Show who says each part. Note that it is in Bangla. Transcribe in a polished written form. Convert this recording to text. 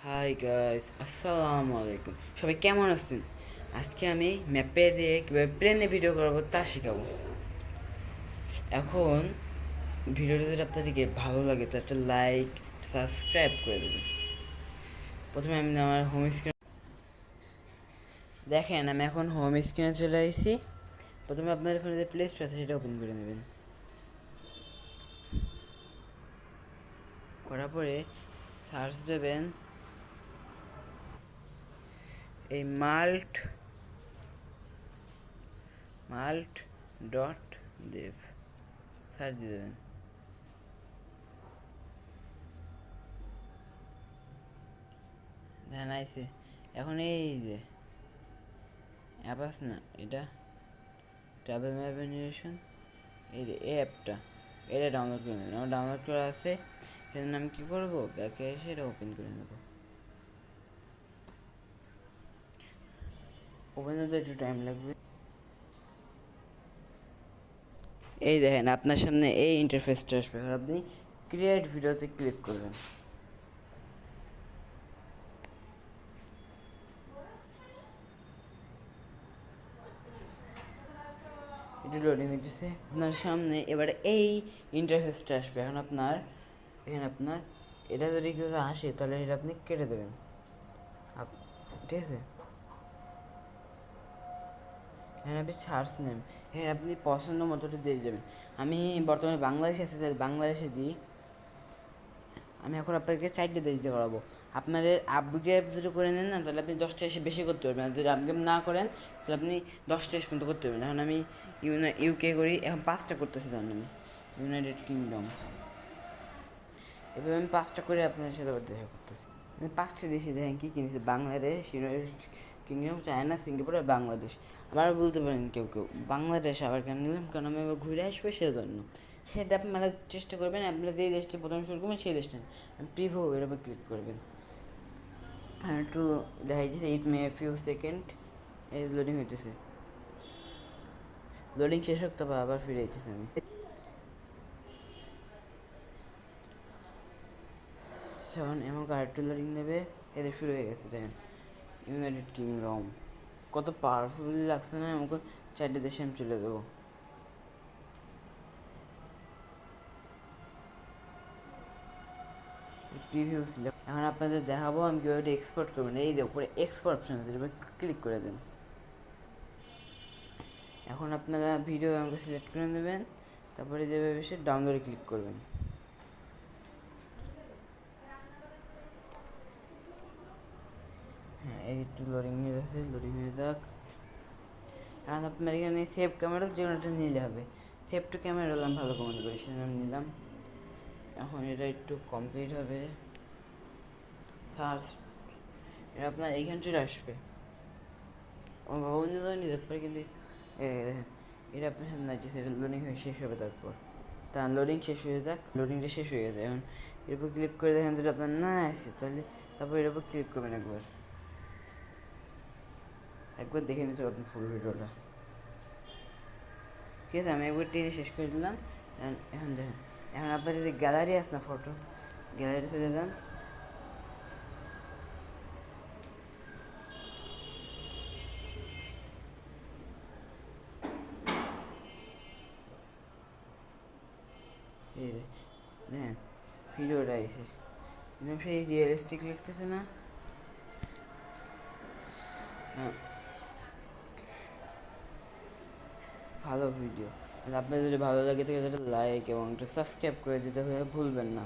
Speaker 1: হাই গাইস, আসসালামু আলাইকুম। সবাই কেমন আছেন? আজকে আমি ম্যাপে দিয়ে কীভাবে প্লেনে ভিডিও করবো তা শেখাবো। এখন ভিডিওটা যদি আপনাদেরকে ভালো লাগে তো একটা লাইক, সাবস্ক্রাইব করে দেবেন। প্রথমে আমি আমার হোম স্ক্রিন দেখেন, আমি এখন হোম স্ক্রিনে চলে এসেছি। প্রথমে আপনাদের ফোনে যে প্লে স্টোর আছে সেটা ওপেন করে নেবেন। করার পরে সার্চ দেবেন এই মাল্ট মাল্ট ডট দেভ, সার্চ দিয়ে দেবেন। ধ্যান আইসে। এখন এই যে অ্যাপ আছে না, এটা ট্রাভেল ম্যাপ অ্যানিমেশন, এই যে এই অ্যাপটা, এটা ডাউনলোড করে নেবেন। আমার ডাউনলোড করা আছে, সেজন্য আমি কী করবো, ব্যাকে এসে এটা ওপেন করে নেবো। ওপেন হতে একটু টাইম লাগবে। এই দেখেন আপনার সামনে এই ইন্টারফেসটা আসবে, আর আপনি ক্রিয়েট ভিডিওতে ক্লিক করবেন। এটা লোডিং হইতেছে আপনার সামনে। এবারে এই ইন্টারফেসটা আসবে। এখন এখানে আপনার এটা যদি কেউ আসে তাহলে এটা আপনি কেটে দেবেন। ঠিক আছে, এখানে আপনি সার্চ নেম, এখানে আপনি পছন্দ মতো দেশ দেবেন। আমি বর্তমানে বাংলাদেশে আছি, তাই বাংলাদেশে দিই। আমি এখন আপনাকে 4টে দেশ দিয়ে করাবো। আপনাদের আপগ্রেড যদি করে নেন না, তাহলে আপনি 10টা এসে বেশি করতে পারবেন। আর যদি আপগ্রেড না করেন তাহলে আপনি 10টা এসে পর্যন্ত করতে পারবেন। এখন আমি ইউকে করি, এখন 5টা করতেছি। তখন আমি ইউনাইটেড কিংডম, এভাবে আমি 5টা করে আপনাদের সাথে দেখা করতেছি। 5টা দেশে দেখেন কী কিনেছে: Bangladesh, United Kingdom, China, Singapore আর বাংলাদেশ। আবার বলতে পারেন কেউ কেউ বাংলাদেশ আবার কেন নিলাম, কারণ আমি আবার ঘুরে আসবো সেজন্য। সেটা আপনারা চেষ্টা করবেন, আপনারা যেই দেশটি প্রথম শুরু করবেন সেই দেশটা প্রিভিউ এর উপর ক্লিক করবেন। আর একটু দেখা যাচ্ছে, ইট মে ফিউ সেকেন্ড, এই লোডিং হইতেছে। লোডিং শেষ হোক, তবে আবার ফিরে যেতেছে। আমি এখন এমন আরেকটু লোডিং নেবে। এদের শুরু হয়ে গেছে, দেখেন ইউনাইটেড কিংডম। কত পাওয়ারফুলি লাগছে না? আমাকে 4টে দেশে আমি চলে দেবো। প্রিভিউ ছিল। এখন আপনাদের দেখাবো আমি কীভাবে এক্সপোর্ট করবেন। এই যে উপরে এক্সপোর্ট অপশন আছে, এবার ক্লিক করে দেন। এখন আপনারা ভিডিও আমাকে সিলেক্ট করে নেবেন, তারপরে যেভাবে এসে ডাউনলোডে ক্লিক করবেন। হ্যাঁ, এই একটু লোডিং হয়ে যাচ্ছে, লোডিং হয়ে যাক। এখন আপনার এখানে সেভ ক্যামেরা যে কোনোটা নিলে হবে। সেভ টু ক্যামেরা হলাম ভালো কমেন্ট করি, সেজন্য আমি নিলাম। এখন এটা একটু কমপ্লিট হবে। সার্চ, এটা আপনার এইখান চলে আসবে। আমার বাবা অন্য নিতে পারে, কিন্তু দেখেন এটা আপনার সামনে আছে, সেটা লোডিং হয়ে শেষ হবে। তারপর লোডিং শেষ হয়ে যাক। লোডিংটা শেষ হয়ে গেছে। এখন এর উপর ক্লিক করে দেখেন যদি আপনার না আসে, তাহলে তারপর এর উপর ক্লিক করবেন একবার। একবার দেখে নিতে পারবেন ফুল ভিডিওটা। ঠিক আছে, আমি একবার টেনে শেষ করে দিলাম। এখন দেখেন, এখন আপনার যদি গ্যালারি আছে না, ফটোস, গ্যালারি চলে যান। এই দেখেন ভিডিওটা এসে একদম সেই রিয়েলিস্টিক লাগতেছে না? ভালো ভিডিও। আপনাদের যদি ভালো লাগে তাহলে লাইক এবং একটা সাবস্ক্রাইব করে দিতে ভুলবেন না।